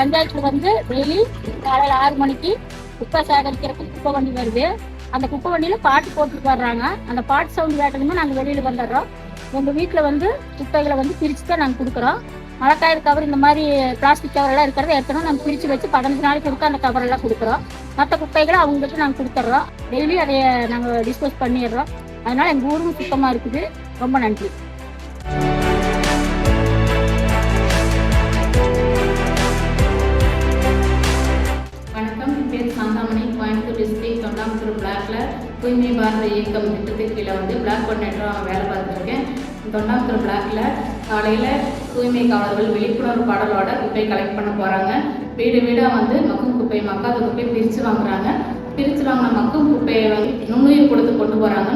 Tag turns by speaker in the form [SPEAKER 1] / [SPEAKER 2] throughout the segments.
[SPEAKER 1] பஞ்சாயத்துல வந்து டெய்லி காலையில் 6 மணிக்கு குப்பை சேகரிக்கிறதுக்கு குப்பை வண்டி வருது. அந்த குப்பை வண்டியில பாட்டு போட்டுட்டு வர்றாங்க. அந்த பாட்டு சவுண்ட் கேட்டதுமே நாங்கள் வெளியில வந்துடுறோம். எங்கள் வீட்டில் வந்து குப்பைகளை வந்து பிரித்து தான் நாங்கள் கொடுக்குறோம். மழைக்காயிறு கவர் இந்த மாதிரி பிளாஸ்டிக் கவர் எல்லாம் இருக்கிறத ஏற்கனவே நாங்கள் பிரித்து வச்சு 15 நாளைக்கு கொடுக்க அந்த கவர் எல்லாம் கொடுக்குறோம். மற்ற குப்பைகளை அவங்களுக்கு நாங்கள் கொடுத்துட்றோம். டெய்லி அதை நாங்கள் டிஸ்போஸ் பண்ணிடுறோம். அதனால எங்கள் ஊரும் சுத்தமாக இருக்குது. ரொம்ப நன்றி.
[SPEAKER 2] வணக்கம், என் பேர் சாந்தாமணி. கோயம்புத்தூர் டிஸ்ட்ரிக்ட் தொண்டாமுத்தூர் பிளாக்ல தூய்மை பாரத இயக்கம் திட்டத்துக்கு கீழே வந்து பிளாக் கோஆர்டினேட்டராக வேலை பார்த்துருக்கேன். தொண்டாமுத்தூர் பிளாக்ல காலையில் தூய்மை காவலர்கள் விழிப்புணர்வு பாடலோட குப்பை கலெக்ட் பண்ண போகிறாங்க. வீடு வீடாக வந்து மக்கும் குப்பை மக்காத குப்பை பிரித்து வாங்குறாங்க. பிரித்து வாங்கின மக்கும் குப்பையை வந்து நுண்ணுயிர் கொடுத்து கொண்டு போகிறாங்க.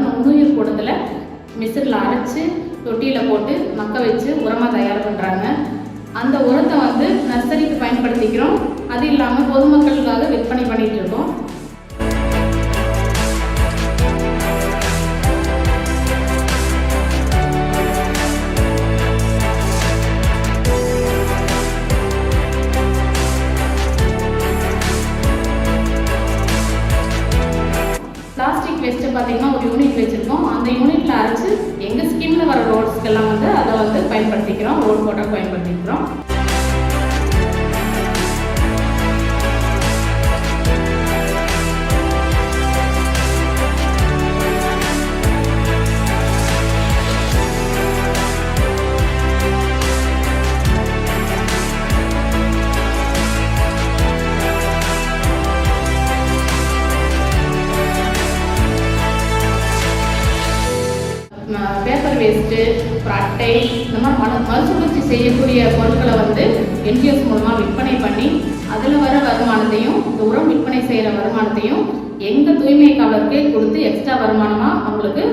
[SPEAKER 2] நுண்ணுயிர் கூடத்தில் மிஷினில் அரைச்சி தொட்டியில் போட்டு மக்க வச்சு உரமாக தயார் பண்ணுறாங்க. அந்த உரத்தை வந்து நர்சரிக்கு பயன்படுத்திக்கிறோம். அது இல்லாமல் பொதுமக்களுக்காக விற்பனை பண்ணிகிட்டு இருக்கோம். பிளாஸ்டிக் வேஸ்ட்டு பார்த்தீங்கன்னா ஒரு யூனிட் வச்சுருக்கோம். அந்த யூனிட்டில் அரைச்சி எங்கள் ஸ்கீமில் வர ரோட்ஸ்க்கெல்லாம் வந்து அதை வந்து பயன்படுத்திக்கிறோம். ரோட் போட்டால் பயன்படுத்திக்கிறோம். பேப்பர் வேஸ்ட்டு, அப்புறம் அட்டை, இந்த மாதிரி மறுசுழற்சி செய்யக்கூடிய பொருட்களை வந்து என்ஜிஓஸ் மூலமாக விற்பனை பண்ணி அதில் வர வருமானத்தையும் இந்த உரம் விற்பனை செய்கிற வருமானத்தையும் எங்கள் தூய்மை காவலருக்கு கொடுத்து எக்ஸ்ட்ரா வருமானமாக அவங்களுக்கு